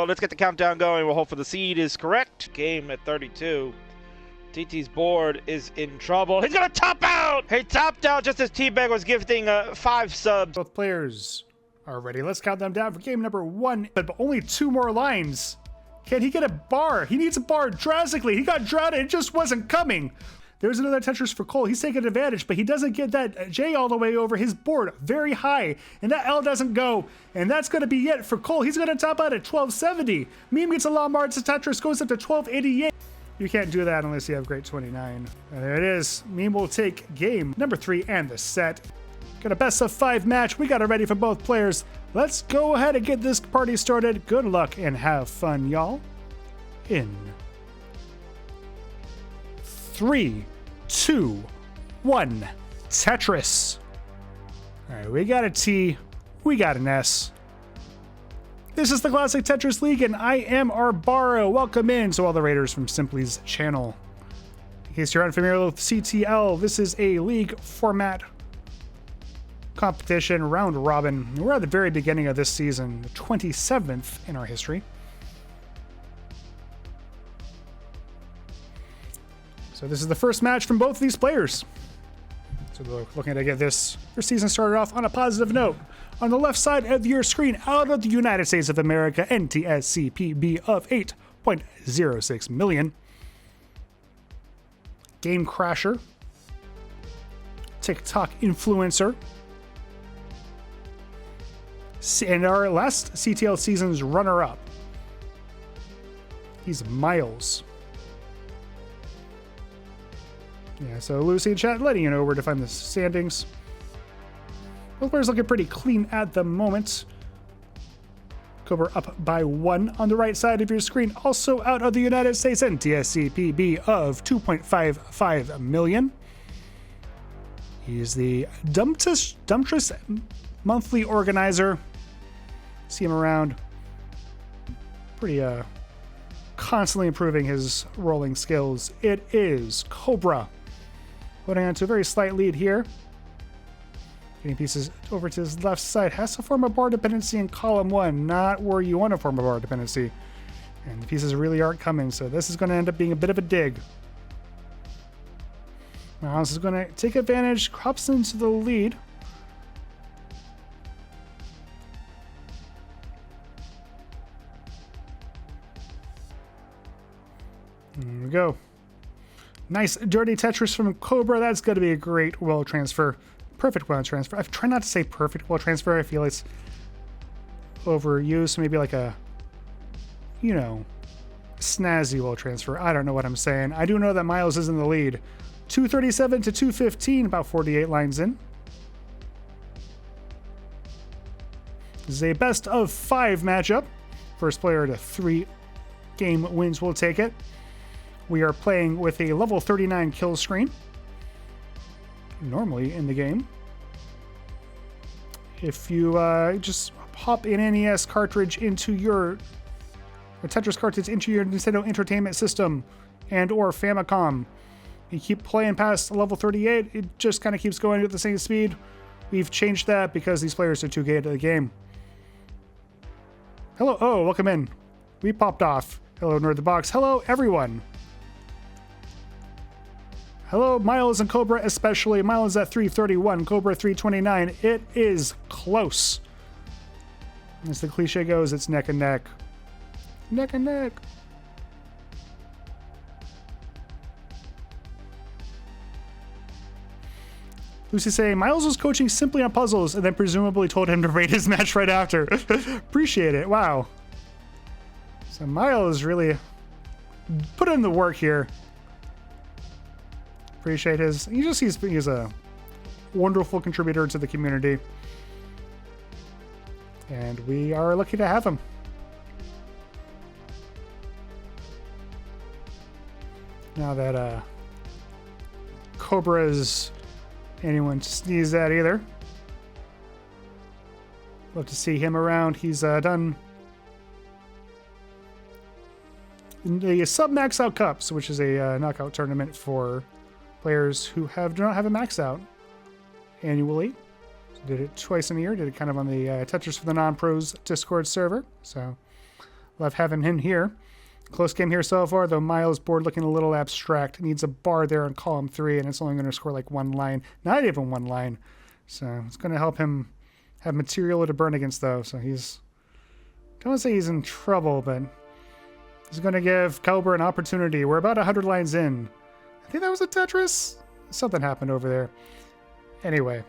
So let's get the countdown going. We'll hope for the seed is correct. Game at 32. TT's board is in trouble. He's gonna top out! He topped out just as T-Bag was gifting 5 subs. Both players are ready. Let's count them down for game number 1. But only 2 more lines. Can he get a bar? He needs a bar drastically. He got drowned. It just wasn't coming. There's another Tetris for Cole. He's taking advantage, but he doesn't get that J all the way over his board very high. And that L doesn't go. And that's going to be it for Cole. He's going to top out at 1270. Meme gets a Lombard. Tetris goes up to 1288. You can't do that unless you have grade 29. And there it is. Meme will take game number 3 and the set. Got a best of 5 match. We got it ready for both players. Let's go ahead and get this party started. Good luck and have fun, y'all. In 3, 2, 1. Tetris. All right, we got a T. We got an S. This is the Classic Tetris League, and I am Arbaro. Welcome in to all the Raiders from Simply's channel. In case you're unfamiliar with CTL, this is a league format competition, round robin. We're at the very beginning of this season, the 27th in our history. So this is the first match from both of these players. So we're looking to get this first season started off on a positive note. On the left side of your screen, out of the United States of America, NTSCPB of 8.06 million. Game Crasher. TikTok influencer. And our last CTL season's runner-up. He's Myles. Yeah, so Lucy in chat letting you know where to find the standings. Both players looking pretty clean at the moment. Cobra up by 1 on the right side of your screen. Also out of the United States, NTSCPB of 2.55 million. He's the Dumptress monthly organizer. See him around. Pretty constantly improving his rolling skills. It is Cobra. Holding on to a very slight lead here. Getting pieces over to his left side. Has to form a bar dependency in column 1. Not where you want to form a bar dependency. And the pieces really aren't coming, so this is going to end up being a bit of a dig. Myles is going to take advantage, hops into the lead. There we go. Nice dirty Tetris from Cobra. That's going to be a great well transfer. Perfect well transfer. I've tried not to say perfect well transfer. I feel it's overused. Maybe like a, you know, snazzy well transfer. I don't know what I'm saying. I do know that Myles is in the lead. 237 to 215, about 48 lines in. This is a best of 5 matchup. First player to 3 game wins will take it. We are playing with a level 39 kill screen. Normally in the game. If you just pop an NES cartridge into your Tetris cartridge into your Nintendo Entertainment System and or Famicom, you keep playing past level 38, it just kind of keeps going at the same speed. We've changed that because these players are too good at the game. Hello, oh, welcome in. We popped off. Hello, Nerd the Box. Hello, everyone. Hello, Myles and Cobra especially. Myles at 331, Cobra 329. It is close. As the cliche goes, it's neck and neck. Neck and neck. Lucy saying, Myles was coaching simply on puzzles and then presumably told him to rate his match right after. Appreciate it. Wow. So Myles really put in the work here. Appreciate his. He's a wonderful contributor to the community, and we are lucky to have him. Now that Cobra's anyone to sneeze at either. Love to see him around. He's done the Sub Max Out Cups, which is a knockout tournament for players who do not have a max out annually. So did it twice in a year. Did it kind of on the Tetris for the Non-Pros Discord server. So Love having him here. Close game here so far, though. Myles' board looking a little abstract. Needs a bar there on column 3, and it's only going to score like 1 line. Not even 1 line. So it's going to help him have material to burn against, though. So he's... don't want to say he's in trouble, but he's going to give Cobra an opportunity. We're about 100 lines in. I think that was a Tetris. Something happened over there. Anyway.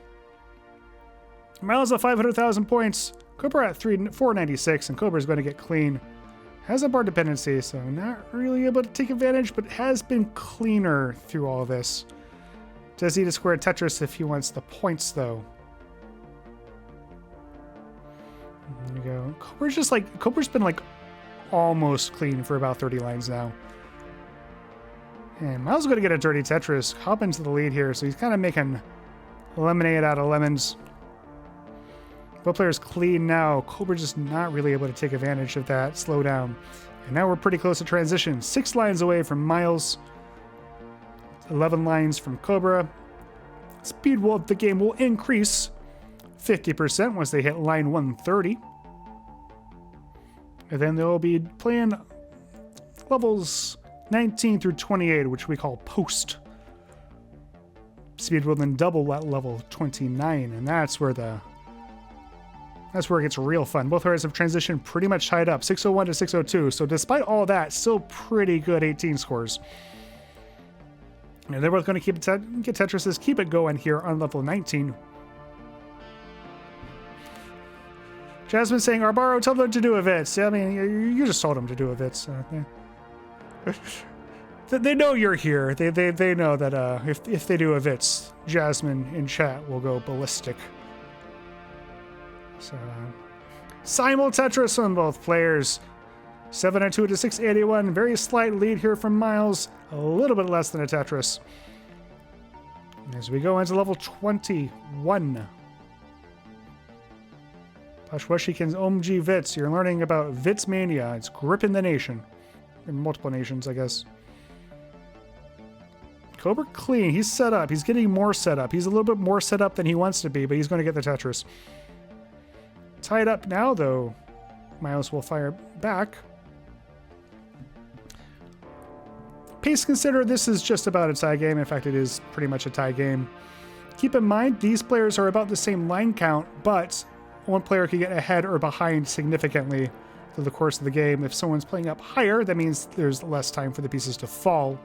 Myles at 500,000 points. Cobra at 496, and Cobra's going to get clean. Has a bar dependency, so not really able to take advantage, but has been cleaner through all this. Does need to square Tetris if he wants the points, though. There we go. Cobra's been like almost clean for about 30 lines now. And Myles is going to get a dirty Tetris, hop into the lead here, so he's kind of making lemonade out of lemons. Both players clean now. Cobra just not really able to take advantage of that slowdown. And now we're pretty close to transition. 6 lines away from Myles. 11 lines from Cobra. Speed of the game will increase 50% once they hit line 130. And then they'll be playing levels 19 through 28, which we call post. Speed will then double at level 29, and that's where it gets real fun. Both players have transitioned pretty much tied up, 601 to 602. So despite all that, still pretty good 18 scores. And they're both going to get Tetris's, keep it going here on level 19. Jasmine saying, Arbaro, tell them to do a Vits. I mean, you just told them to do a Vits. They know you're here. They know that if they do a Vits, Jasmine in chat will go ballistic. So, simul Tetris on both players. 702 to 681. Very slight lead here from Myles. A little bit less than a Tetris. As we go into level 21. Pashwashikin's OMG Vits. You're learning about Vits Mania. It's gripping the nation. In multiple nations, I guess. Cobra clean. He's set up. He's getting more set up. He's a little bit more set up than he wants to be, but he's going to get the Tetris. Tied up now, though. Myles will fire back. Pace consider, this is just about a tie game. In fact, it is pretty much a tie game. Keep in mind, these players are about the same line count, but one player can get ahead or behind significantly through the course of the game. If someone's playing up higher, that means there's less time for the pieces to fall.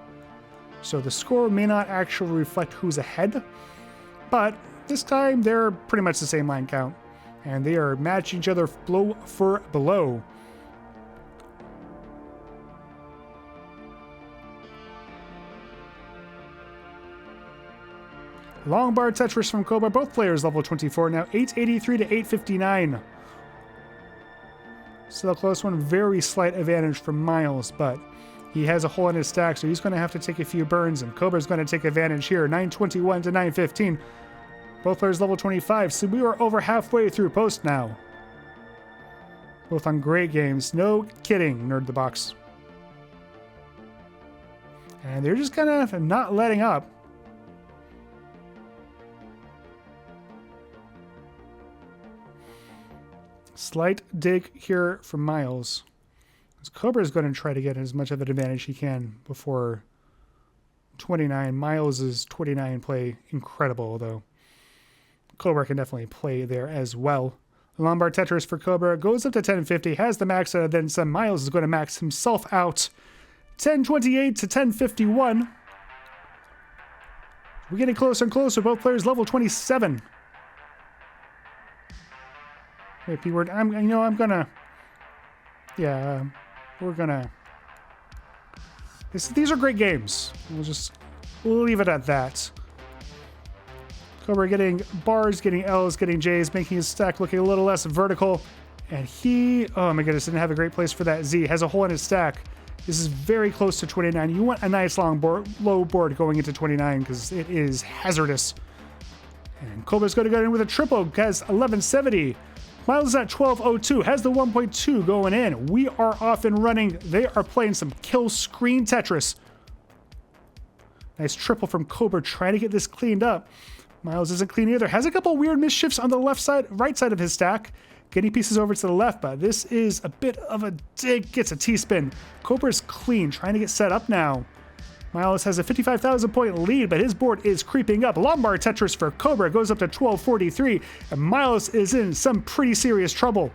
So the score may not actually reflect who's ahead, but this time they're pretty much the same line count. And they are matching each other blow for blow. Long bar Tetris from Cobra. Both players level 24 now. 883 to 859. Still a close one. Very slight advantage from Myles, but he has a hole in his stack, so he's going to have to take a few burns, and Cobra's going to take advantage here. 921 to 915. Both players level 25, so we are over halfway through post now. Both on great games. No kidding, Nerd the Box. And they're just kind of not letting up. Slight dig here from Myles. Cobra is going to try to get as much of an advantage he can before 29. Myles' 29 play incredible, though. Cobra can definitely play there as well. Lombard Tetris for Cobra goes up to 1050, has the max out, then some. Myles is going to max himself out. 1028 to 1051. We're getting closer and closer. Both players level 27. Wait, P-word. I'm gonna. Yeah, we're gonna. These are great games. We'll leave it at that. Cobra getting bars, getting L's, getting J's, making his stack looking a little less vertical. And he, oh my goodness, didn't have a great place for that Z. Has a hole in his stack. This is very close to 29. You want a nice long board, low board going into 29 because it is hazardous. And Cobra's going to go in with a triple, has 1170. Myles is at 1202, has the 1.2 going in. We are off and running. They are playing some kill screen Tetris. Nice triple from Cobra, trying to get this cleaned up. Myles isn't clean either. Has a couple weird mischiefs on the left side, right side of his stack. Getting pieces over to the left, but this is a bit of a dig. Gets a T-spin. Cobra's clean, trying to get set up now. Myles has a 55,000 point lead, but his board is creeping up. Lombard Tetris for Cobra goes up to 1243, and Myles is in some pretty serious trouble.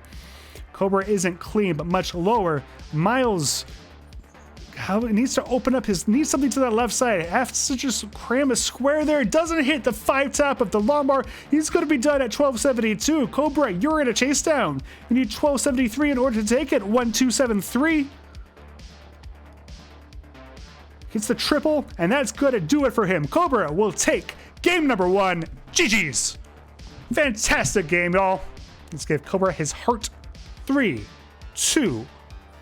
Cobra isn't clean, but much lower. Myles needs to open up needs something to that left side. Has to just cram a square there. It doesn't hit the 5-tap of the Lombard. He's going to be done at 1272. Cobra, you're in a chase down. You need 1273 in order to take it. 1273. Hits the triple, and that's going to do it for him. Cobra will take game number 1. GG's. Fantastic game, y'all. Let's give Cobra his heart. 3, 2,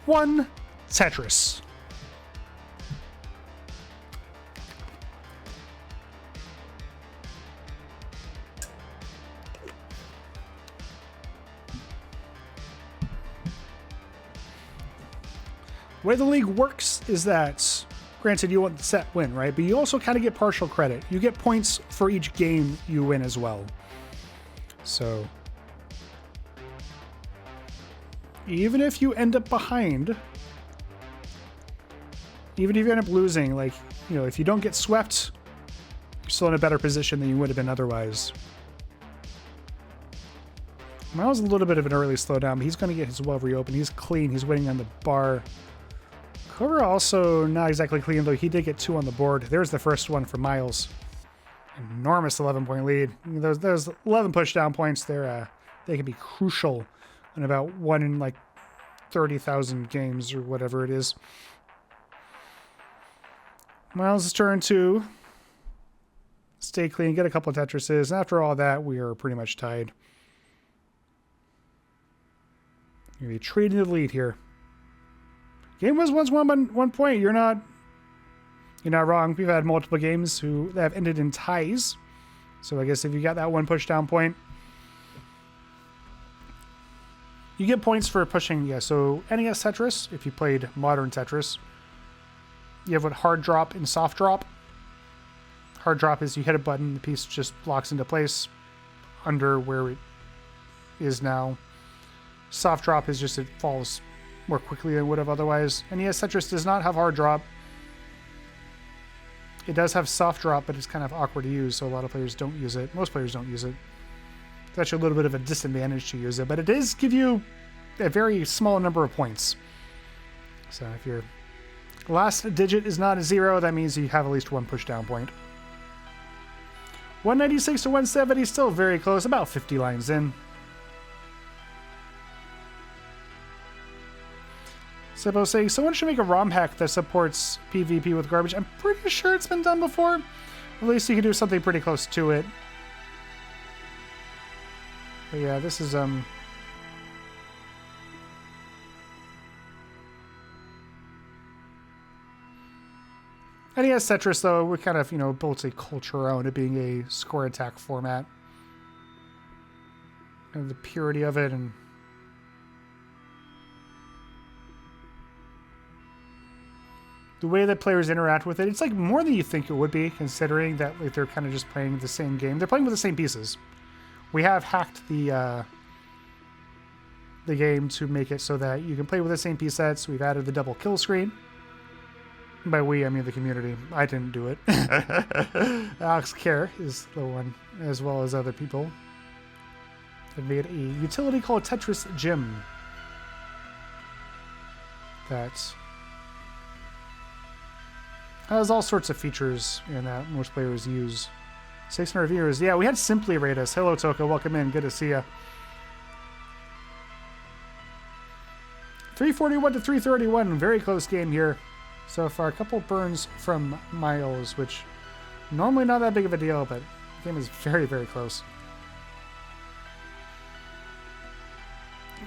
1, Tetris. The way the league works is that, granted, you want the set win, right? But you also kind of get partial credit. You get points for each game you win as well. So, even if you end up behind, even if you end up losing, like, you know, if you don't get swept, you're still in a better position than you would have been otherwise. Myles a little bit of an early slowdown, but he's going to get his well reopened. He's clean. He's waiting on the bar. Cobra also not exactly clean, though he did get 2 on the board. There's the first one for Myles. Enormous 11-point lead. Those 11 push-down points, they can be crucial in about 1 in like 30,000 games or whatever it is. Myles' turn to stay clean, get a couple of Tetrises. After all that, we are pretty much tied. You're going to be trading the lead here. Game was once won by 1 point. You're not wrong. We've had multiple games that have ended in ties. So I guess if you got that 1 push down point, you get points for pushing. Yeah, so NES Tetris, if you played modern Tetris, you have what hard drop and soft drop. Hard drop is you hit a button, the piece just locks into place under where it is now. Soft drop is just it falls more quickly than it would have otherwise. NES Tetris does not have hard drop. It does have soft drop, but it's kind of awkward to use, so a lot of players don't use it. Most players don't use it. It's actually a little bit of a disadvantage to use it, but it does give you a very small number of points. So if your last digit is not a 0, that means you have at least 1 push down point. 196 to 170, still very close, about 50 lines in. Sippo saying, someone should make a ROM hack that supports PvP with garbage. I'm pretty sure it's been done before. At least you can do something pretty close to it. But yeah, this is, NES Tetris, though, we kind of, built a culture around it being a score attack format. And the purity of it, and the way that players interact with it, it's like more than you think it would be, considering that like they're kind of just playing the same game. They're playing with the same pieces. We have hacked the game to make it so that you can play with the same piece sets. We've added the double kill screen. By we, I mean the community. I didn't do it. Alex Care is the one, as well as other people. They've made a utility called Tetris Gym that has all sorts of features in that most players use. 600 viewers. Yeah, we had Simply rate us. Hello, Toka. Welcome in. Good to see ya. 341 to 331. Very close game here so far. A couple burns from Myles, which normally not that big of a deal, but the game is very, very close.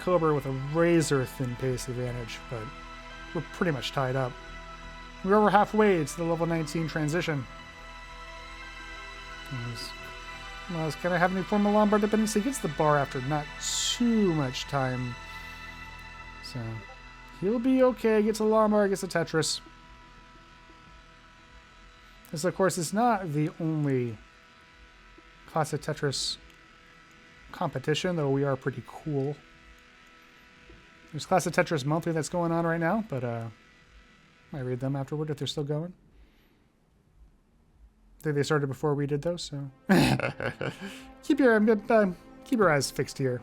Cobra with a razor-thin pace advantage, but we're pretty much tied up. We're over halfway to the level 19 transition. Myles gonna have any form of Lombard dependency. Gets the bar after not too much time. So he'll be okay. Gets a Lombard, gets a Tetris. This, of course, is not the only classic Tetris competition, though we are pretty cool There's Classic Tetris Monthly that's going on right now, but might read them afterward if they're still going. I think they started before we did those, so keep your eyes fixed here.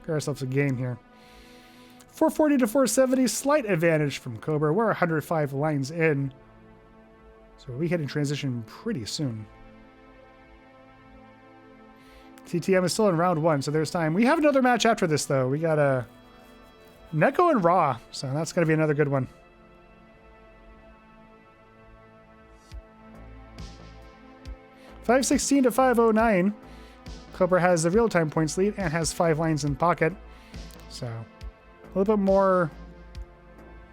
Get ourselves a game here. 440 to 470, slight advantage from Cobra. We're 105 lines in, so we hit in transition pretty soon. CTM is still in round 1, so there's time. We have another match after this, though. We got Neko and Raw, so that's going to be another good one. .516 to 509. Cobra has the real-time points lead and has 5 lines in pocket. So, a little bit more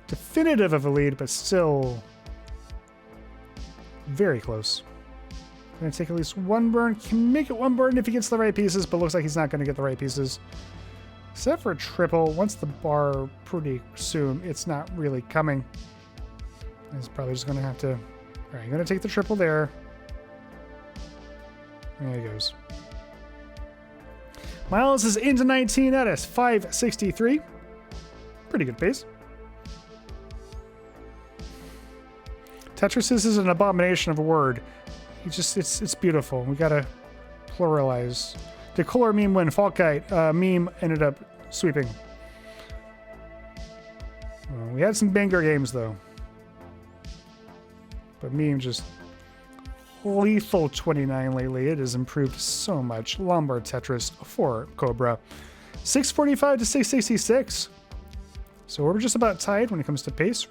definitive of a lead, but still very close. Going to take at least one burn. Can make it one burn if he gets the right pieces, but looks like he's not going to get the right pieces. Except for a triple. Once the bar pretty soon, it's not really coming. He's probably just going to have to... All right, I'm going to take the triple there. There he goes. Myles is into 19 at us. 563. Pretty good pace. Tetris is an abomination of a word. It's beautiful. We gotta pluralize. The Kohler meme win. Falkite meme ended up sweeping. We had some banger games though, but meme just lethal 29 lately. It has improved so much. Lombard Tetris for Cobra. 645 to 666. So we're just about tied when it comes to pace.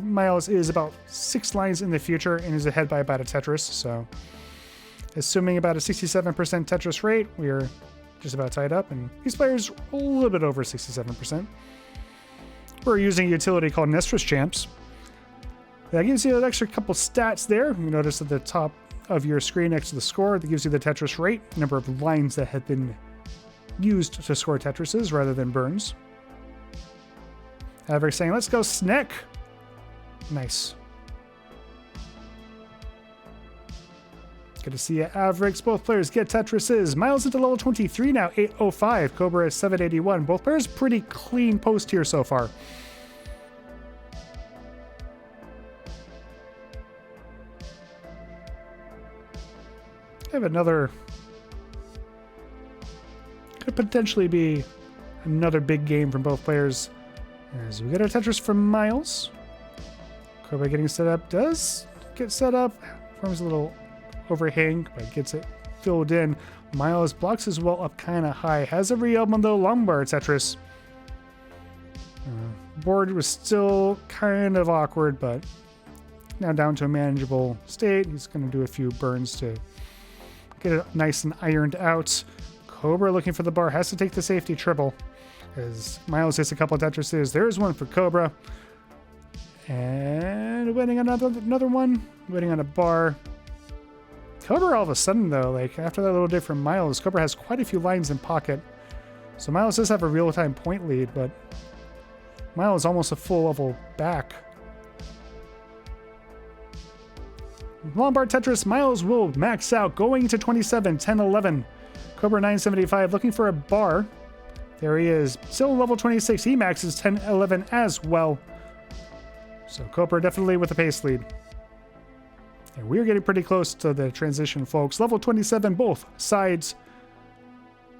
Myles is about 6 lines in the future and is ahead by about a Tetris. So assuming about a 67% Tetris rate, we're just about tied up. And these players a little bit over 67%. We're using a utility called Restreamed Champs. That gives you an extra couple stats there. You notice at the top of your screen next to the score, that gives you the Tetris rate, number of lines that have been used to score Tetrises rather than burns. Averick saying, let's go Snick. Nice. Good to see you, Avericks. Both players get Tetrises. Myles into level 23 now, 805. Cobra is 781. Both players pretty clean post here so far. I have another... Could potentially be another big game from both players. As we get our Tetris from Myles. Cobra getting set up. Does get set up. Forms a little overhang, but gets it filled in. Myles blocks his well up kind of high. Has a reopen though. Lombard Tetris. Board was still kind of awkward, but now down to a manageable state. He's going to do a few burns to get it nice and ironed out. Cobra looking for the bar. Has to take the safety triple. As Myles hits a couple of Tetrises. There's one for Cobra. And waiting on another one. Waiting on a bar. Cobra all of a sudden though, like after that little dip from Myles, Cobra has quite a few lines in pocket. So Myles does have a real-time point lead, but Myles almost a full level back. Lombard Tetris, Myles will max out, going to 27, 10, 11. Cobra 975 looking for a bar. There he is. Still level 26. He maxes 10, 11 as well. So Cobra definitely with a pace lead. And we're getting pretty close to the transition, folks. Level 27, both sides.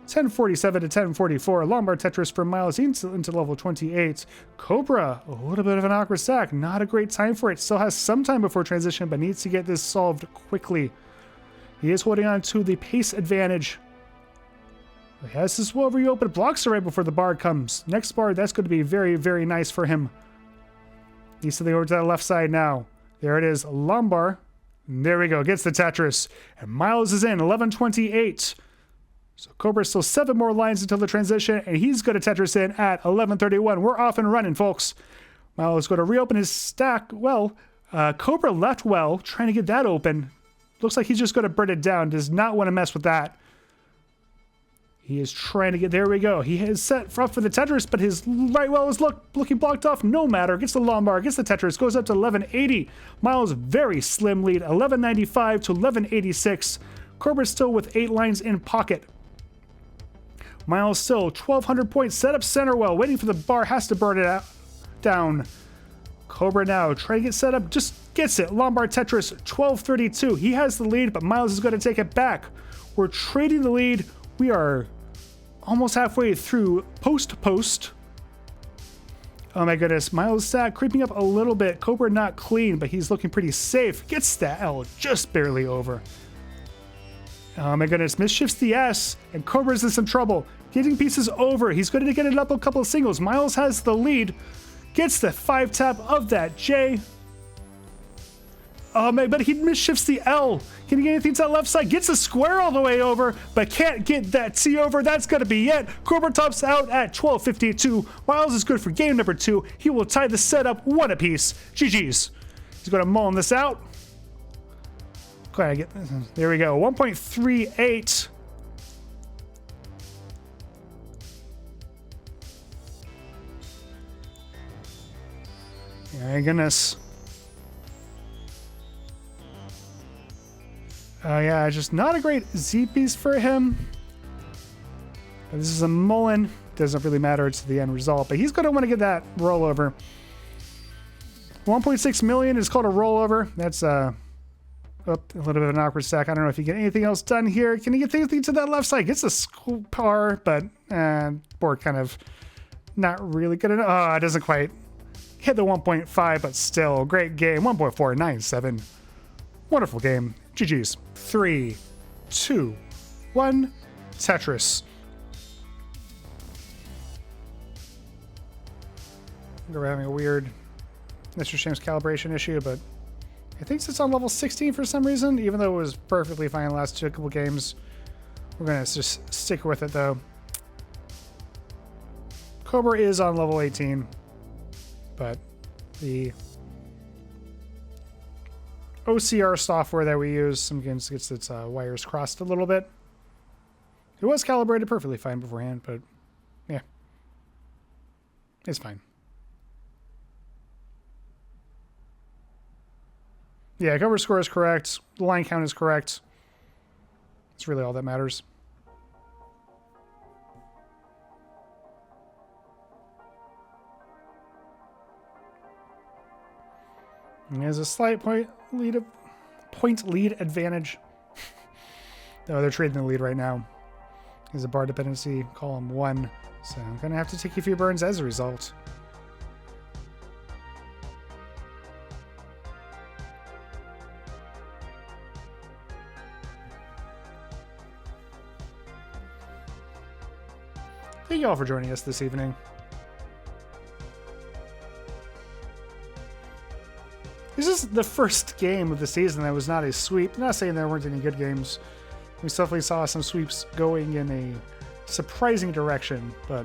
1047 to 1044. Lombard Tetris for Myles into level 28. Cobra, a little bit of an awkward stack. Not a great time for it. Still has some time before transition, but needs to get this solved quickly. He is holding on to the pace advantage. He has this well reopened. Blocks it right before the bar comes. Next bar, that's going to be very, very nice for him. Needs to go to that left side now. There it is. Lombard. There we go. Gets the Tetris. And Myles is in. 1128. So Cobra still 7 more lines until the transition, and he's going to Tetris in at 1131. We're off and running, folks. Myles is going to reopen his stack. Well, Cobra left well, trying to get that open. Looks like he's just going to burn it down. Does not want to mess with that. He is trying to get... There we go. He has set up for the Tetris, but his right well is looking blocked off. No matter. Gets the Lombard. Gets the Tetris. Goes up to 1180. Myles, very slim lead. 1195 to 1186. Cobra still with 8 lines in pocket. Myles still 1,200 points, set up center well, waiting for the bar, has to burn it out, down. Cobra now, trying to get set up, just gets it. Lombard Tetris, 1232. He has the lead, but Myles is going to take it back. We're trading the lead. We are almost halfway through post. Oh my goodness, Myles' stat creeping up a little bit. Cobra not clean, but he's looking pretty safe. Gets the L just barely over. Oh my goodness, misshifts the S, and Cobra's in some trouble. Getting pieces over. He's going to get it up a couple of singles. Myles has the lead. Gets the 5-tap of that J. Oh man, but he misshifts the L. Can he get anything to that left side? Gets a square all the way over, but can't get that T over. That's going to be it. Cobra tops out at 12:52. Myles is good for game number 2. He will tie the setup 1 apiece. GG's. He's going to mull this out. Glad I get this. There we go. 1.38. My goodness. Yeah, just not a great Z-piece for him. But this is a Mullen. Doesn't really matter to the end result, but he's going to want to get that rollover. 1.6 million is called a rollover. That's a little bit of an awkward stack. I don't know if you get anything else done here. Can he get anything to that left side? Gets a scoop par, but board kind of not really good enough. Oh, it doesn't quite hit the 1.5, but still great game. 1.497. Wonderful game. GG's. 3, 2, 1. Tetris. We're having a weird Mr. Shames calibration issue, but I think it's on level 16 for some reason, even though it was perfectly fine the last couple games. We're going to just stick with it, though. Cobra is on level 18, but the OCR software that we use sometimes gets its wires crossed a little bit. It was calibrated perfectly fine beforehand, but yeah, it's fine. Yeah, cover score is correct. The line count is correct. It's really all that matters. And there's a slight point lead advantage. No, they're trading the lead right now. There's a bar dependency, column 1. So I'm going to have to take a few burns as a result. Thank you all for joining us this evening. This is the first game of the season that was not a sweep. I'm not saying there weren't any good games. We definitely saw some sweeps going in a surprising direction, but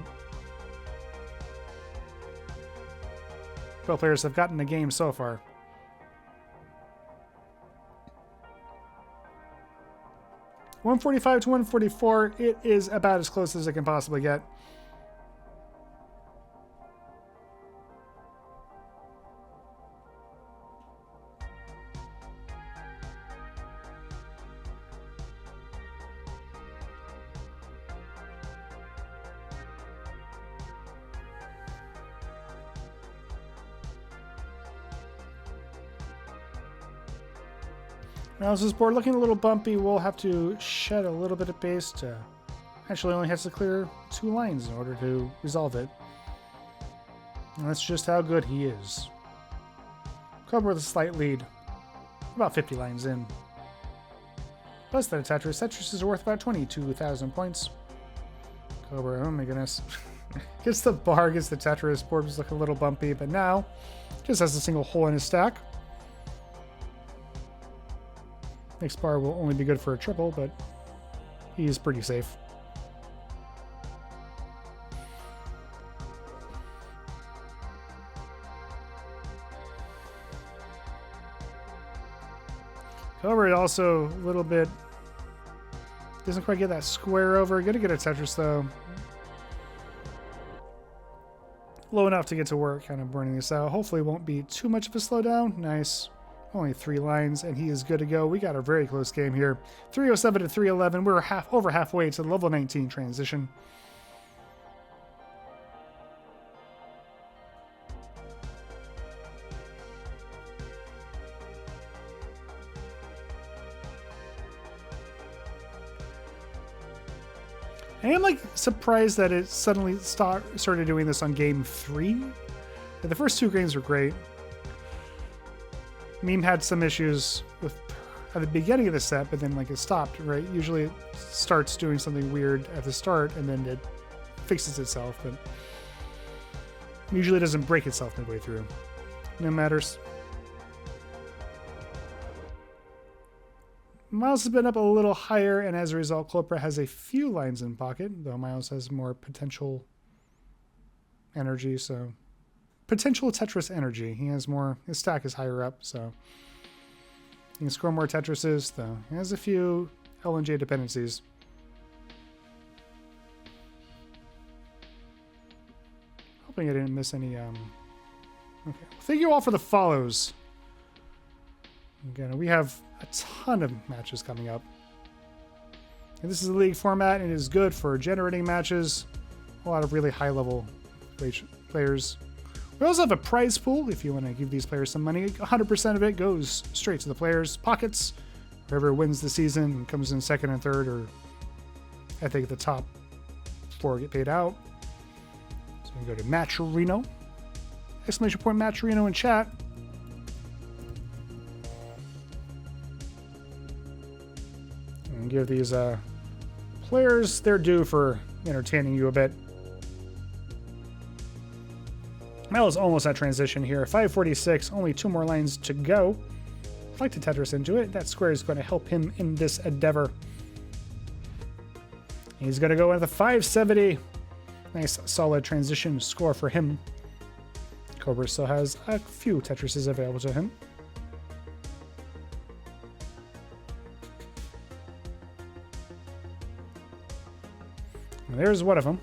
both players have gotten a game so far. $145 to $144. It is about as close as it can possibly get. Now, as this board looking a little bumpy, we'll have to shed a little bit of base to actually only has to clear 2 lines in order to resolve it. And that's just how good he is. Cobra with a slight lead. About 50 lines in. Plus that Tetris. Tetris is worth about 22,000 points. Cobra, oh my goodness. Gets the bar, gets the Tetris. Board was looking a little bumpy, but now just has a single hole in his stack. Next bar will only be good for a triple, but he's pretty safe. Cobra also a little bit doesn't quite get that square over. Gonna get a Tetris though. Low enough to get to work, kind of burning this out. Hopefully it won't be too much of a slowdown. Nice. Only 3 lines, and he is good to go. We got a very close game here. 307 to 311. We're over halfway to the level 19 transition. I am like surprised that it suddenly started doing this on game 3. The first 2 games were great. Meme had some issues with at the beginning of the set, but then like it stopped, right? Usually it starts doing something weird at the start and then it fixes itself, but usually it doesn't break itself midway through. No matters. Myles has been up a little higher, and as a result, Cobra has a few lines in pocket, though Myles has more potential energy, so... Potential Tetris energy. He has more... His stack is higher up, so... He can score more Tetrises, though. He has a few LNJ dependencies. Hoping I didn't miss any, Okay. Well, thank you all for the follows. Again, we have a ton of matches coming up. And this is a league format and it is good for generating matches. A lot of really high-level players. We also have a prize pool if you want to give these players some money. 100% of it goes straight to the players' pockets. Whoever wins the season and comes in second and third, or I think the top 4 get paid out. So we can go to Matcherino. Exclamation point Matcherino in chat. And give these players their due for entertaining you a bit. Myles is almost at transition here. 546, only 2 more lines to go. I'd like to Tetris into it. That square is going to help him in this endeavor. He's going to go into the 570. Nice solid transition score for him. Cobra still has a few Tetrises available to him. And there's one of them.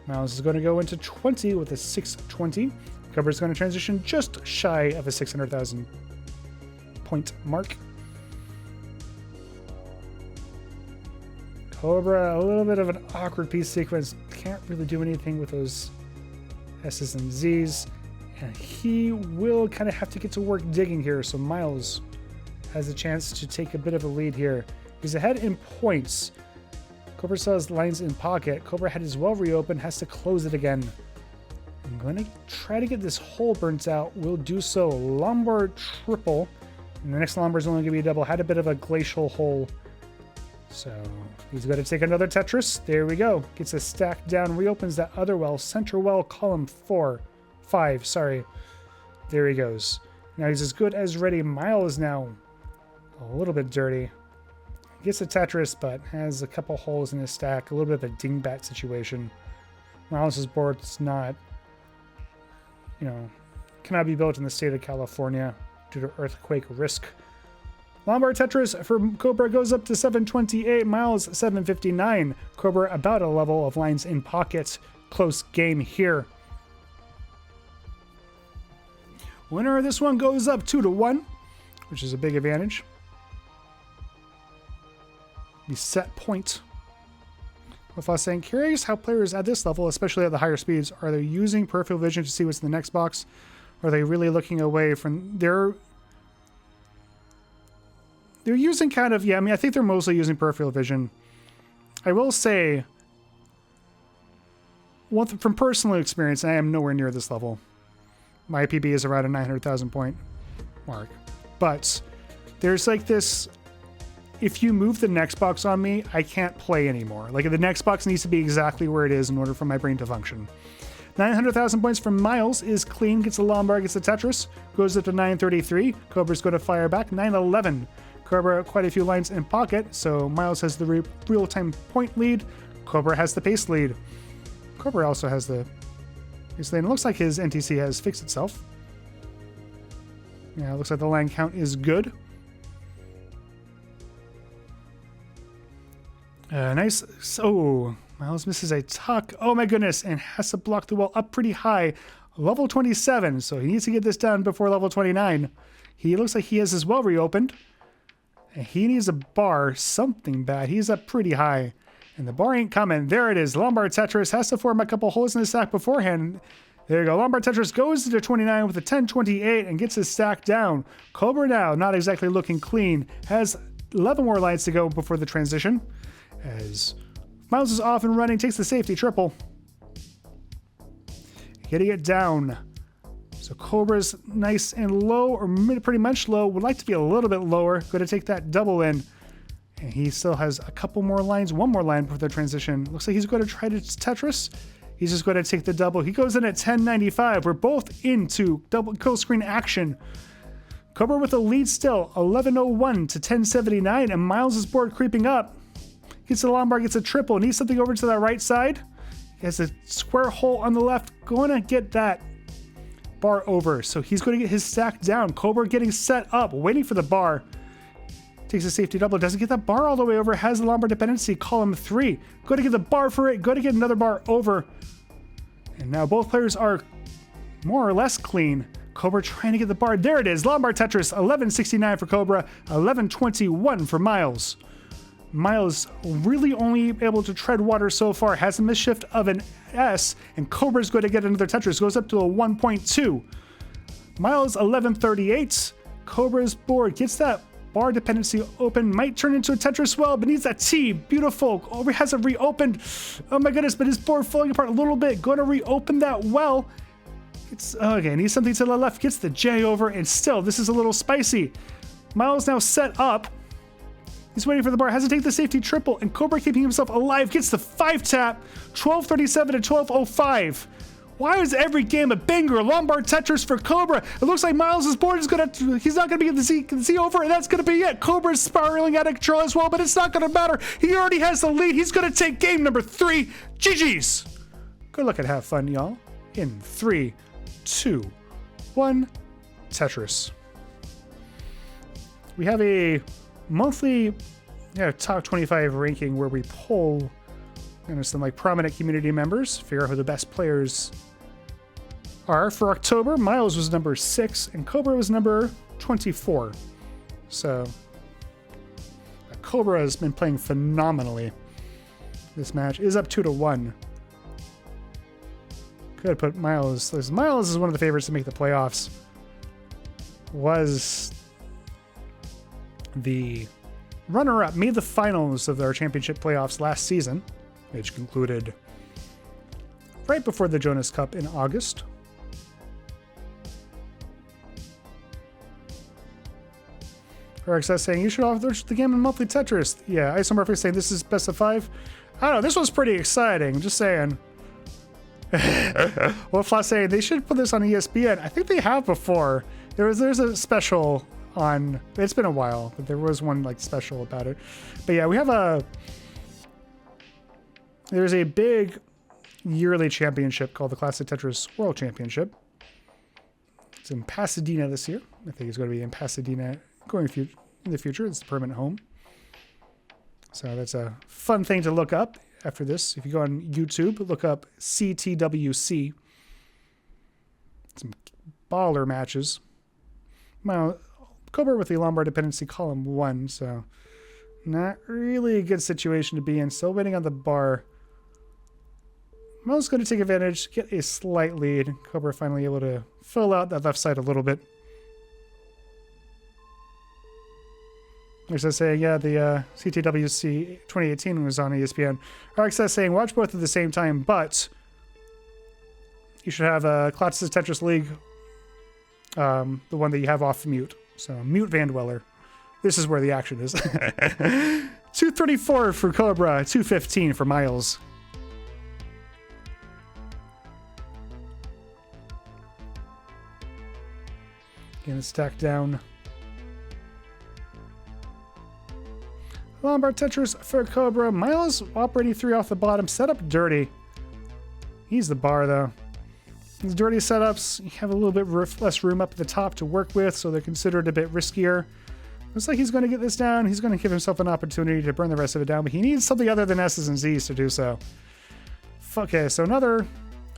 Myles is going to go into 20 with a 620. Cobra's going to transition just shy of a 600,000 point mark. Cobra, a little bit of an awkward piece sequence. Can't really do anything with those S's and Z's. And he will kind of have to get to work digging here. So Myles has a chance to take a bit of a lead here. He's ahead in points. Cobra still has lines in pocket. Cobra had his well reopened, has to close it again. I'm going to try to get this hole burnt out. We'll do so. Lombard triple. And the next Lombard is only going to be a double. Had a bit of a glacial hole. So he's going to take another Tetris. There we go. Gets a stack down. Reopens that other well. Center well, column 5. Sorry. There he goes. Now he's as good as ready. Myles now a little bit dirty. Gets a Tetris, but has a couple holes in his stack. A little bit of a dingbat situation. Myles' board's not, cannot be built in the state of California due to earthquake risk. Lombard Tetris for Cobra goes up to 728. Myles 759. Cobra about a level of lines in pocket. Close game here. Winner of this one goes up 2-1, which is a big advantage. The set point. With us saying, curious how players at this level, especially at the higher speeds, are they using peripheral vision to see what's in the next box? Or are they really looking away from their... They're using kind of, I think they're mostly using peripheral vision. I will say, from personal experience, I am nowhere near this level. My PB is around a 900,000 point mark. But there's like this... If you move the next box on me, I can't play anymore. Like, the next box needs to be exactly where it is in order for my brain to function. 900,000 points from Myles is clean. Gets a Lombard, gets a Tetris. Goes up to 933. Cobra's going to fire back. 911. Cobra, quite a few lines in pocket, so Myles has the real-time point lead. Cobra has the pace lead. Cobra also has the pace lead. It looks like his NTC has fixed itself. Yeah, it looks like the line count is good. Nice. So, Myles misses a tuck. Oh my goodness, and has to block the wall up pretty high. Level 27, so he needs to get this done before level 29. He looks like he has his well reopened. And he needs a bar, something bad. He's up pretty high, and the bar ain't coming. There it is. Lombard Tetris has to form a couple holes in the stack beforehand. There you go. Lombard Tetris goes to 29 with a 1028 and gets his stack down. Cobra now, not exactly looking clean, has 11 more lines to go before the transition. as Myles is off and running, takes the safety triple. Getting it down. So Cobra's nice and low, or pretty much low. Would like to be a little bit lower. Going to take that double in. And he still has a couple more lines, one more line before the transition. Looks like he's going to try to Tetris. He's just going to take the double. He goes in at 10.95. We're both into double kill screen action. Cobra with a lead still, 11.01 to 10.79, and Myles' board creeping up. Gets the Lombard, gets a triple, needs something over to that right side. He has a square hole on the left, going to get that bar over. So he's going to get his stack down. Cobra getting set up, waiting for the bar. Takes a safety double, doesn't get that bar all the way over, has the Lombard dependency, column 3. Going to get the bar for it, going to get another bar over. And now both players are more or less clean. Cobra trying to get the bar. There it is. Lombard Tetris. 11.69 for Cobra. 11.21 for Myles. Myles really only able to tread water so far. Has a misshift of an S. And Cobra's going to get another Tetris. Goes up to a 1.2. Myles 11.38. Cobra's board gets that bar dependency open. Might turn into a Tetris well, but needs that T. Beautiful. Cobra has it reopened. Oh my goodness, but his board falling apart a little bit. Going to reopen that well. It's okay, needs something to the left, gets the J over, and still, this is a little spicy. Myles now set up. He's waiting for the bar, has to take the safety triple, and Cobra keeping himself alive, gets the 5 tap, 12.37 to 12.05. Why is every game a banger? Lombard Tetris for Cobra. It looks like Myles' board is he's not gonna be the Z over, and that's gonna be it. Cobra's spiraling out of control as well, but it's not gonna matter. He already has the lead. He's gonna take game number 3. GG's. Good luck and have fun, y'all. In 3, 2, 1, Tetris. We have a monthly top 25 ranking where we poll some like prominent community members, figure out who the best players are. For October, Myles was number 6 and Cobra was number 24. So Cobra has been playing phenomenally. This match is up 2-1. Could put Myles. Myles is one of the favorites to make the playoffs. Was the runner-up, made the finals of our championship playoffs last season, which concluded right before the Jonas Cup in August. RXS saying, you should offer the game in monthly Tetris. Yeah, Isomorphic saying, this is best of 5. I don't know, this was pretty exciting, just saying. Well, Flash saying they should put this on ESPN. I think they have before. There's a special on. It's been a while, but there was one like special about it. But yeah, we have there's a big yearly championship called the Classic Tetris World Championship. It's in Pasadena this year. I think it's going to be in Pasadena in the future. It's the permanent home. So that's a fun thing to look up. After this, if you go on YouTube, look up CTWC. Some baller matches. Well, Cobra with the Lombard dependency column 1, so not really a good situation to be in. Still waiting on the bar. Myles going to take advantage, get a slight lead. Cobra finally able to fill out that left side a little bit. As I say, yeah, the CTWC 2018 was on ESPN. RXS saying, watch both at the same time, but you should have a Classic Tetris League, the one that you have off mute. So mute Van Dweller. This is where the action is. 234 for Cobra, 215 for Myles. Getting stacked down. Lombard Tetris for Cobra. Myles operating 3 off the bottom. Set up dirty. He's the bar, though. These dirty setups, you have a little bit less room up at the top to work with, so they're considered a bit riskier. Looks like he's going to get this down. He's going to give himself an opportunity to burn the rest of it down, but he needs something other than S's and Z's to do so. Okay, so another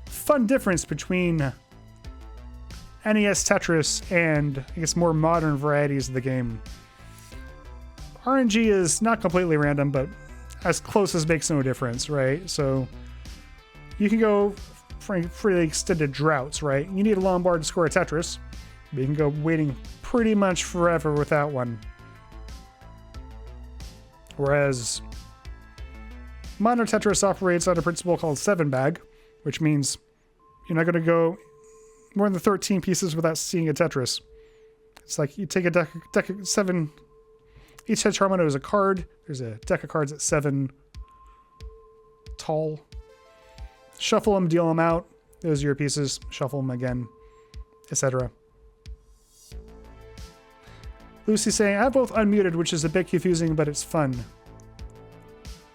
fun difference between NES Tetris and, I guess, more modern varieties of the game. RNG is not completely random, but as close as makes no difference, right? So you can go for the extended droughts, right? You need a Lombard to score a Tetris, but you can go waiting pretty much forever without one. Whereas Modern Tetris operates on a principle called 7-bag, which means you're not going to go more than 13 pieces without seeing a Tetris. It's like you take a deck of 7. Each tetromino is a card. There's a deck of cards at 7 tall. Shuffle them, deal them out. Those are your pieces. Shuffle them again, etc. Lucy's saying, I both unmuted, which is a bit confusing, but it's fun.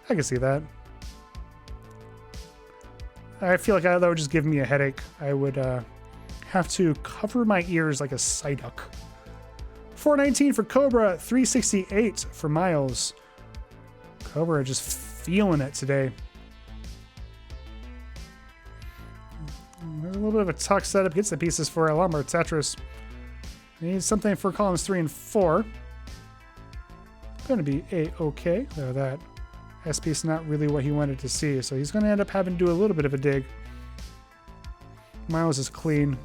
I can see that. I feel like that would just give me a headache. I would have to cover my ears like a Psyduck. 419 for Cobra, 368 for Myles. Cobra just feeling it today. There's a little bit of a tuck setup. Gets the pieces for a lot more Tetris. Needs something for columns 3 and 4. Going to be A-okay. Though that S piece not really what he wanted to see. So he's going to end up having to do a little bit of a dig. Myles is clean.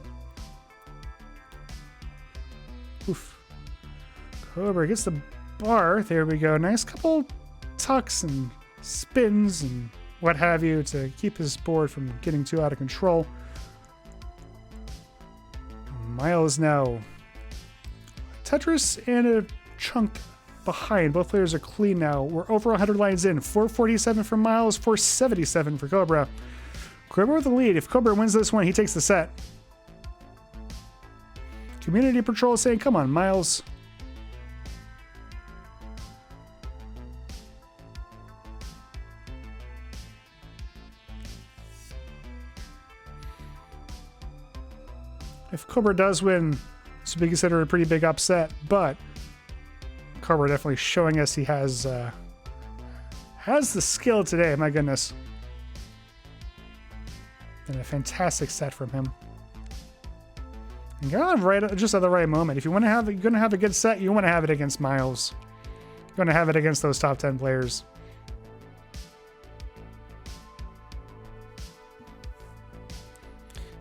Oof. Cobra gets the bar. There we go. Nice couple tucks and spins and what have you to keep his board from getting too out of control. Myles now Tetris and a chunk behind. Both players are clean now. We're over 100 lines in. 447 for Myles, 477 for Cobra. Cobra with the lead. If Cobra wins this one, he takes the set. Community Patrol is saying, come on, Myles. If Cobra does win, this would be considered a pretty big upset, but Cobra definitely showing us he has the skill today. My goodness. And a fantastic set from him. And just at the right moment. If you want to have, you're going to have a good set, you want to have it against Myles. You're going to have it against those top 10 players.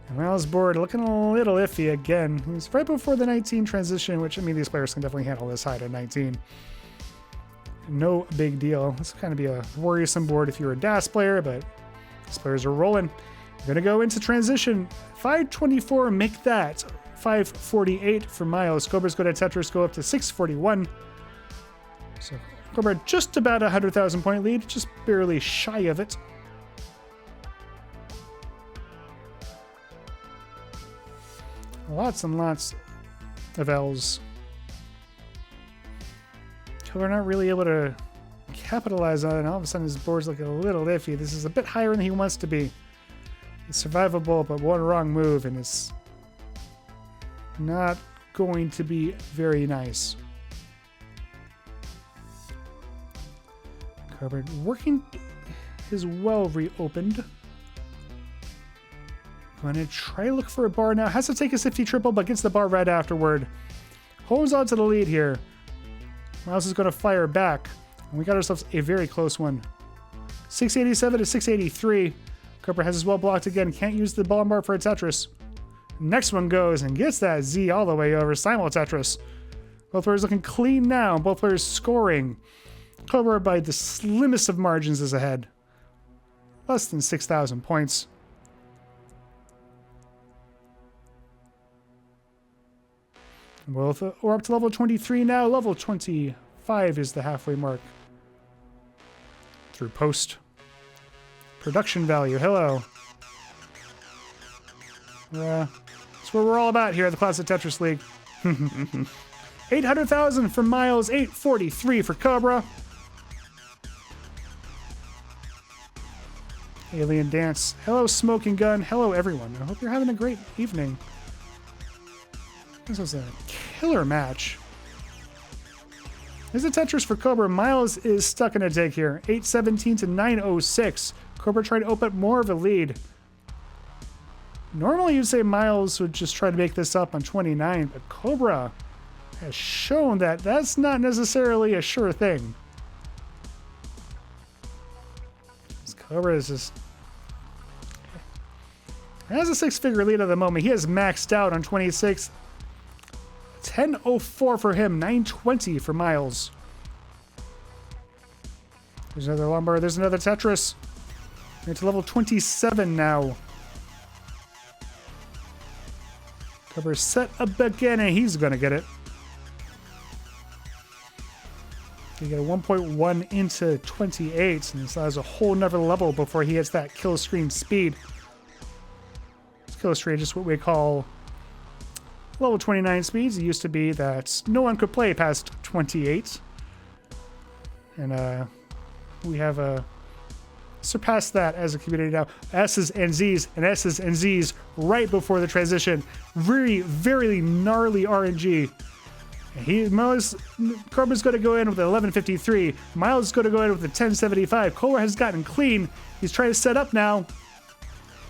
And Myles' board looking a little iffy again. He's right before the 19 transition, which, I mean, these players can definitely handle this height at 19. No big deal. This will kind of be a worrisome board if you're a DAS player, but these players are rolling. We're going to go into transition. 524, make that. 548 for Myles. Cobra's go to Tetris, go up to 641. So Cobra just about 100,000 point lead, just barely shy of it. Lots and lots of L's. We're not really able to capitalize on it, and all of a sudden his board's looking a little iffy. This is a bit higher than he wants to be. It's survivable, but one wrong move and it's not going to be very nice. Cobra working his well reopened. Going to try to look for a bar now. Has to take a sifty triple, but gets the bar right afterward. Holds on to the lead here. Myles is going to fire back. And we got ourselves a very close one. 687 to 683. Cobra has his well blocked again. Can't use the ball bar for a Tetris. Next one goes and gets that Z all the way over. Simul Tetris. Both players looking clean now. Both players scoring. Cobra by the slimmest of margins is ahead. Less than 6,000 points. Well, we're up to level 23 now. Level 25 is the halfway mark. Through post. Production value. Hello. That's what we're all about here at the Classic Tetris League. 800,000 for Myles. 843 for Cobra. Alien Dance. Hello, Smoking Gun. Hello, everyone. I hope you're having a great evening. This was a killer match. There's a Tetris for Cobra. Myles is stuck in a dig here. 817 to 906. Cobra trying to open more of a lead. Normally you'd say Myles would just try to make this up on 29, but Cobra has shown that that's not necessarily a sure thing. This Cobra is just... He has a six-figure lead at the moment. He has maxed out on 26. 10.04 for him, 9.20 for Myles. There's another Lombard. There's another Tetris. We're to level 27 now. Cobra set up again, and he's going to get it. You get a 1.1 into 28, and this has a whole nother level before he hits that kill stream speed. This kill stream is what we call level 29 speeds. It used to be that no one could play past 28. And we have surpassed that as a community now. S's and Z's and S's and Z's right before the transition. Very, very gnarly RNG. Cobra's going to go in with an 1153. Myles is going to go in with a 1075. Cobra has gotten clean. He's trying to set up now.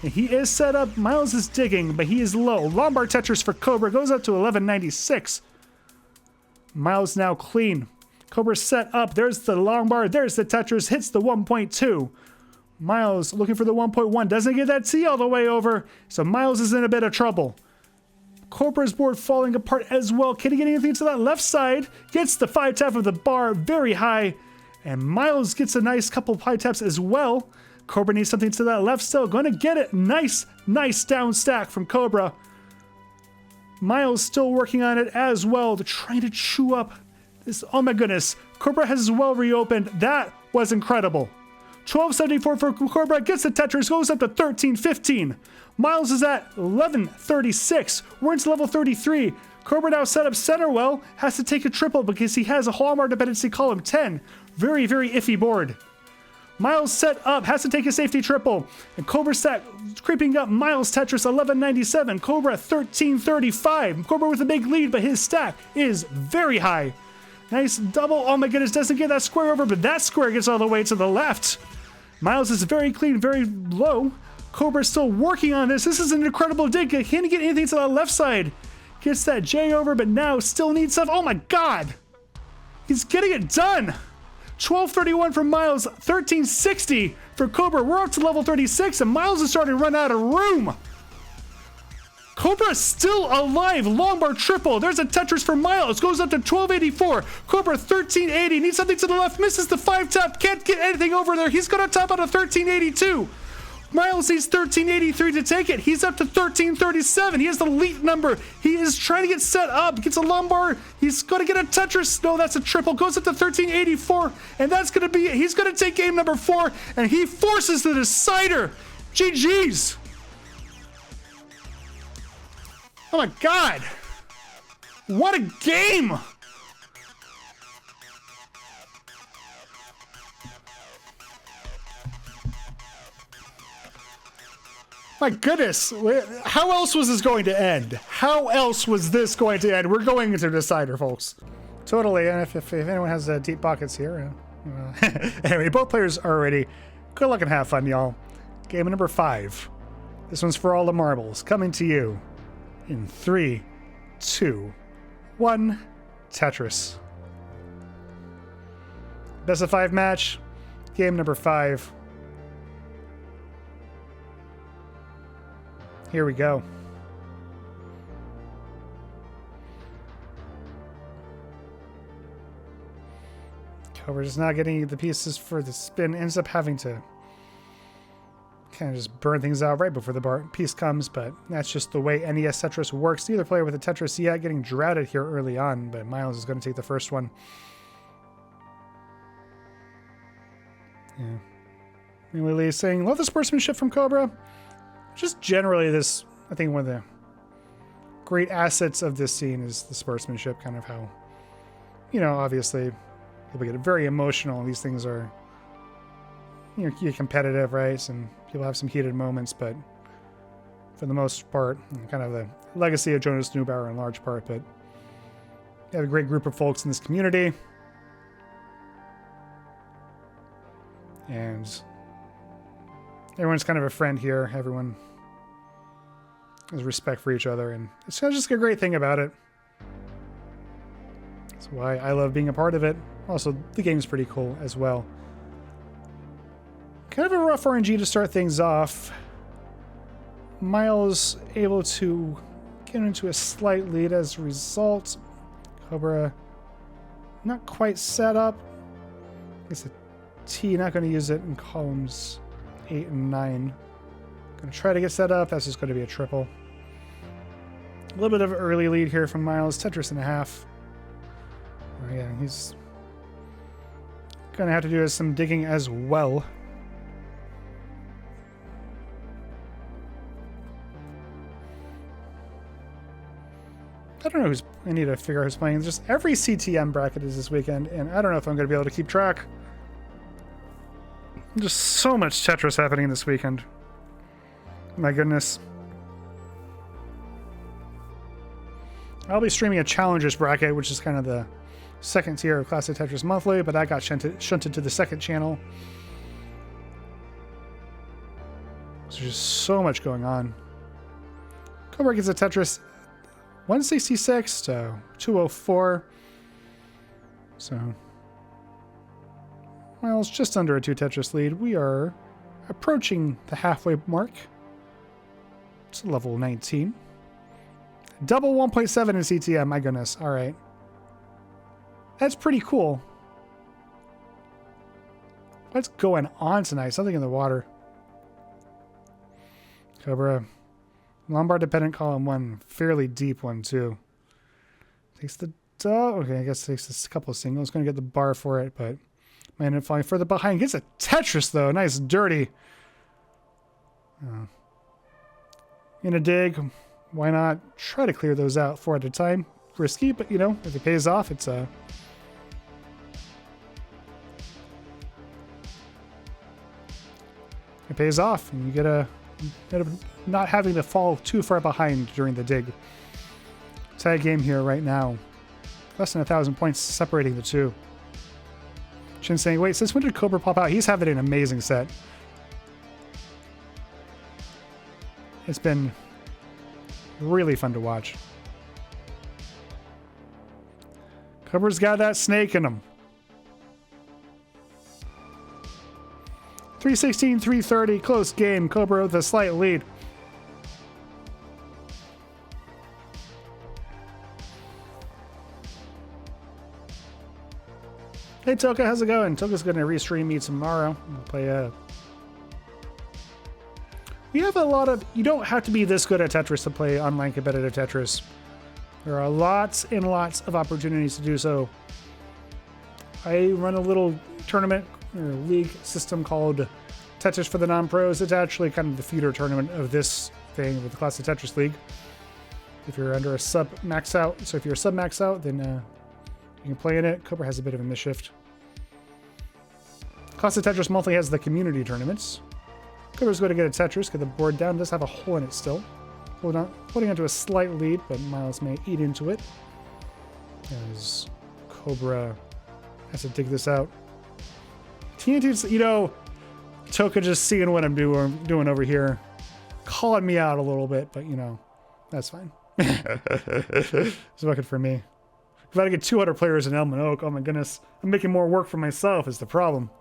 And he is set up. Myles is digging, but he is low. Lombard Tetris for Cobra goes up to 1196. Myles now clean. Cobra set up. There's the Lombard. There's the Tetris. Hits the 1.2. Myles looking for the 1.1. Doesn't get that C all the way over. So Myles is in a bit of trouble. Cobra's board falling apart as well. Can he get anything to that left side? Gets the 5 tap of the bar very high. And Myles gets a nice couple of high taps as well. Cobra needs something to that left still. Going to get it. Nice down stack from Cobra. Myles still working on it as well. They're trying to chew up this. Oh my goodness. Cobra has well reopened. That was incredible. 1274 for Cobra. Gets the Tetris. Goes up to 1315. Myles is at 1136. We're into level 33. Cobra now set up center well. Has to take a triple because he has a Hallmark dependency column 10. Very, very iffy board. Myles set up. Has to take a safety triple. And Cobra stack creeping up. Myles Tetris 1197. Cobra 1335. Cobra with a big lead, but his stack is very high. Nice double. Oh my goodness. Doesn't get that square over, but that square gets all the way to the left. Myles is very clean, very low. Cobra's still working on this. This is an incredible dig. Can't get anything to the left side. Gets that J over, but now still needs stuff. Oh my god. He's getting it done. 1231 for Myles. 1360 for Cobra. We're up to level 36, and Myles is starting to run out of room. Cobra is still alive. Lombard triple. There's a Tetris for Myles. Goes up to 1284. Cobra 1380. Needs something to the left. Misses the 5 tap. Can't get anything over there. He's going to top out a 1382. Myles needs 1383 to take it. He's up to 1337. He has the elite number. He is trying to get set up. Gets a Lombard. He's going to get a Tetris. No, that's a triple. Goes up to 1384. And that's going to be it. He's going to take game number 4. And he forces the decider. GG's. Oh my god. What a game. My goodness, how else was this going to end? How else was this going to end? We're going into decider, folks. Totally, and if anyone has deep pockets here. Anyway, both players are ready. Good luck and have fun, y'all. Game number 5. This one's for all the marbles. Coming to you in 3, 2, 1, Tetris. Best of 5 match. Game number 5. Here we go. Cobra just not getting the pieces for the spin. Ends up having to kind of just burn things out right before the piece comes, but that's just the way NES Tetris works. Neither player with a Tetris yet getting droughted here early on, but Myles is going to take the first one. Yeah. Anyway, Lee's saying, love the sportsmanship from Cobra. Just generally this, I think one of the great assets of this scene is the sportsmanship, kind of how, obviously people get very emotional. These things are, you're competitive, right? And people have some heated moments, but for the most part, kind of the legacy of Jonas Neubauer in large part, but you have a great group of folks in this community. And everyone's kind of a friend here. Everyone has respect for each other, and it's just a great thing about it. That's why I love being a part of it. Also, the game's pretty cool as well. Kind of a rough RNG to start things off. Myles able to get into a slight lead as a result. Cobra not quite set up. I guess T, not going to use it in columns 8 and 9. Going to try to get set up. That's just going to be a triple. A little bit of an early lead here from Myles. Tetris and a half. Oh, yeah, he's going to have to do some digging as well. I don't know who's... I need to figure out who's playing. Just every CTM bracket is this weekend, and I don't know if I'm going to be able to keep track. Just so much Tetris happening this weekend. My goodness. I'll be streaming a Challengers bracket, which is kind of the second tier of Classic Tetris Monthly, but that got shunted to the second channel. So there's just so much going on. Cobra gets a Tetris 166 to 204. So, well, it's just under a 2 Tetris lead. We are approaching the halfway mark. It's level 19. Double 1.7 in CTM, my goodness. All right. That's pretty cool. What's going on tonight? Something in the water. Cobra. Lombard dependent column 1. Fairly deep one, too. Takes the... okay, I guess takes a couple of singles. Going to get the bar for it, but... might end up falling further behind. Gets a Tetris, though. Nice, dirty. In a dig. Why not try to clear those out 4 at a time? Risky, but, you know, if it pays off, it's... it pays off, and you get a... end up not having to fall too far behind during the dig. Tie game here right now. Less than 1,000 points separating the two. Chin saying, wait, since when did Cobra pop out? He's having an amazing set. It's been really fun to watch. Cobra's got that snake in him. 316, 330, close game. Cobra with a slight lead. Hey Toka, how's it going? Toka's going to restream me tomorrow. We'll play we have a lot of... you don't have to be this good at Tetris to play online competitive Tetris. There are lots and lots of opportunities to do so. I run a little tournament or league system called Tetris for the Non-Pros. It's actually kind of the feeder tournament of this thing with the Classic Tetris League. If you're under a sub max out, so if you're a sub max out, then you can play in it. Cobra has a bit of a misshift. Classic Tetris Monthly has the community tournaments. Cobra's going to get a Tetris, get the board down. It does have a hole in it still. Holding onto a slight lead, but Myles may eat into it as Cobra has to dig this out. TNT's, you know, Toka just seeing what I'm doing over here, calling me out a little bit, but you know, that's fine. It's working for me. If I had to get 200 players in Elman Oak, oh my goodness, I'm making more work for myself is the problem.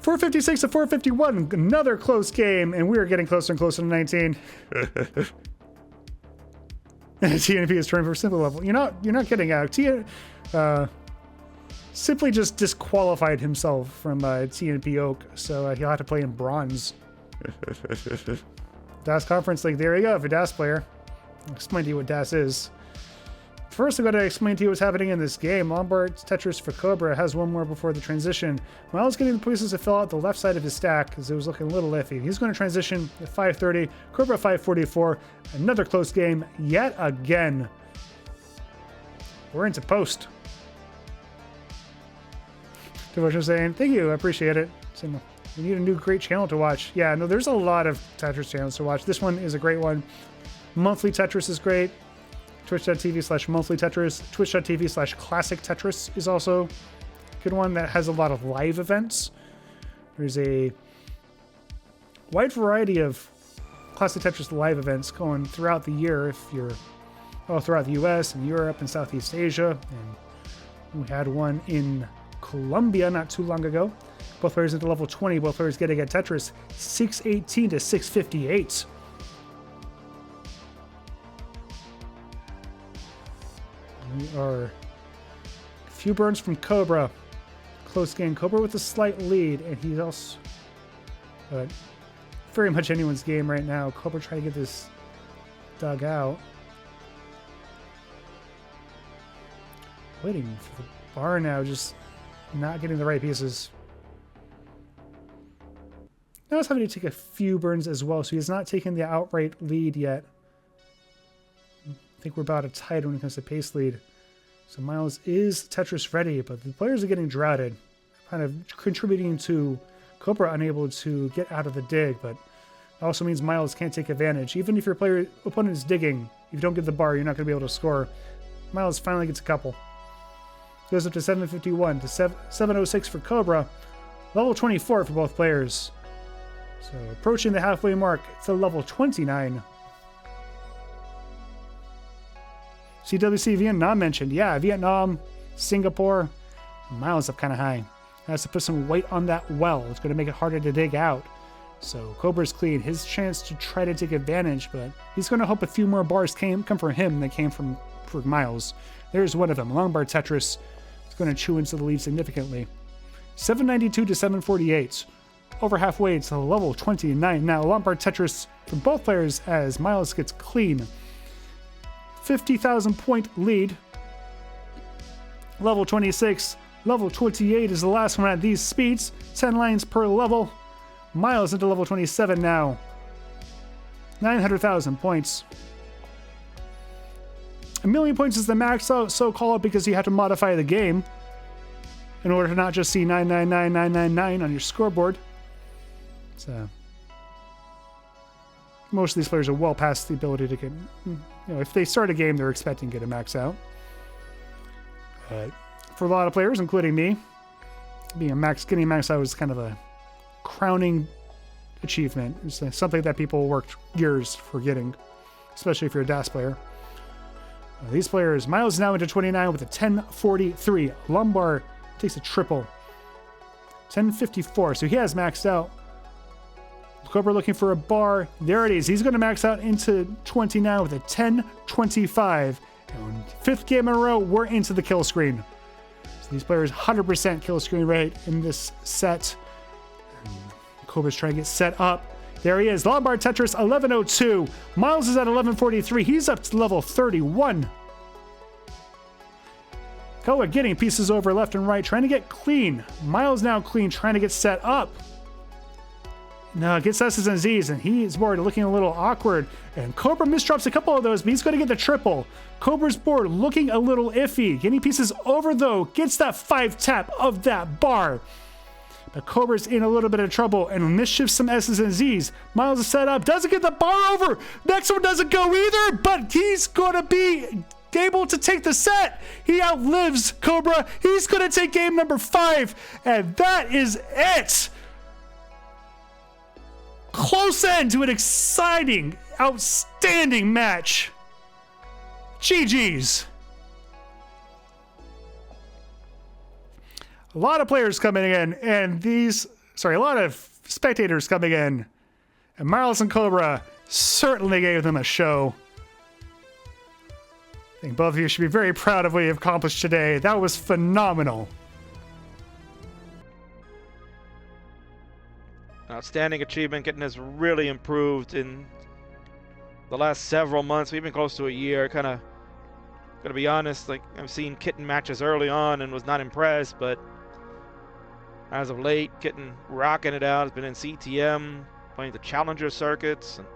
456 to 451, another close game, and we are getting closer and closer to 19. TNP is trying for simple level. You're not getting out. Simply just disqualified himself from TNP Oak, so he'll have to play in bronze. DAS Conference League, there you go, if you're a DAS player. I'll explain to you what DAS is. First, I've got to explain to you what's happening in this game. Lombard's Tetris for Cobra has one more before the transition. Myles getting the pieces to fill out the left side of his stack because it was looking a little iffy. He's going to transition at 530, Cobra 544. Another close game yet again. We're into post. Devotion saying, thank you, I appreciate it. Saying, we need a new great channel to watch. Yeah, no, there's a lot of Tetris channels to watch. This one is a great one. Monthly Tetris is great. Twitch.tv/monthly Tetris. Twitch.tv/classic Tetris is also a good one that has a lot of live events. There's a wide variety of Classic Tetris live events going throughout the year if you're throughout the US and Europe and Southeast Asia. And we had one in Colombia not too long ago. Both players into level 20, both players getting a Tetris 618 to 658. We are a few burns from Cobra. close game. Cobra with a slight lead, and he's also... But very much anyone's game right now. Cobra trying to get this dug out. Waiting for the bar now, just not getting the right pieces. Now he's having to take a few burns as well, so he's not taking the outright lead yet. I think we're about a tied when it comes to pace lead. So Myles is Tetris ready, but the players are getting droughted, kind of contributing to Cobra unable to get out of the dig, but it also means Myles can't take advantage. Even if your opponent is digging, if you don't get the bar, you're not going to be able to score. Myles finally gets a couple. Goes up to 751 to 706 for Cobra. Level 24 for both players. So approaching the halfway mark, it's a level 29. CWC Vietnam mentioned. Yeah, Vietnam, Singapore. Myles up kind of high. Has to put some weight on that well. It's going to make it harder to dig out. So Cobra's clean. His chance to try to take advantage, but he's going to hope a few more bars come from him than came from Myles. There's one of them. Long bar Tetris. It's going to chew into the lead significantly. 792 to 748. Over halfway to level 29. Now long bar Tetris for both players as Myles gets clean. 50,000 point lead. Level 26. Level 28 is the last one at these speeds. 10 lines per level. Myles into level 27 now. 900,000 points. 1,000,000 points is the max, so call it because you have to modify the game in order to not just see 999,999 on your scoreboard. So most of these players are well past the ability to get, if they start a game, they're expecting to get a max out. For a lot of players, including me, getting max out was kind of a crowning achievement. It's something that people worked years for getting, especially if you're a DAS player. These players, Myles is now into 29 with a 1043. Lumbar takes a triple. 1054, so he has maxed out. Cobra looking for a bar. There it is. He's going to max out into 29 with a 1025. And fifth game in a row, we're into the kill screen. So these players 100% kill screen rate in this set. And Cobra's trying to get set up. There he is. Lombard Tetris 1102. Myles is at 1143. He's up to level 31. Cobra getting pieces over left and right, trying to get clean. Myles now clean, trying to get set up. No, gets S's and Z's, and he's board looking a little awkward. And Cobra misdrops a couple of those, but he's going to get the triple. Cobra's board looking a little iffy. Getting pieces over, though, gets that 5-tap of that bar. But Cobra's in a little bit of trouble and misshifts some S's and Z's. Myles is set up, doesn't get the bar over. Next one doesn't go either, but he's going to be able to take the set. He outlives Cobra. He's going to take game number 5, and that is it. Close end to an exciting, outstanding match. GG's. A lot of players coming in, and a lot of spectators coming in. And Myles and Cobra certainly gave them a show. I think both of you should be very proud of what you accomplished today. That was phenomenal. Outstanding achievement, getting us really improved in the last several months. We've been close to a year. Kind of, gotta be honest, like I've seen kitten matches early on and was not impressed, but as of late, kitten rocking it out. Has been in CTM, playing the challenger circuits, and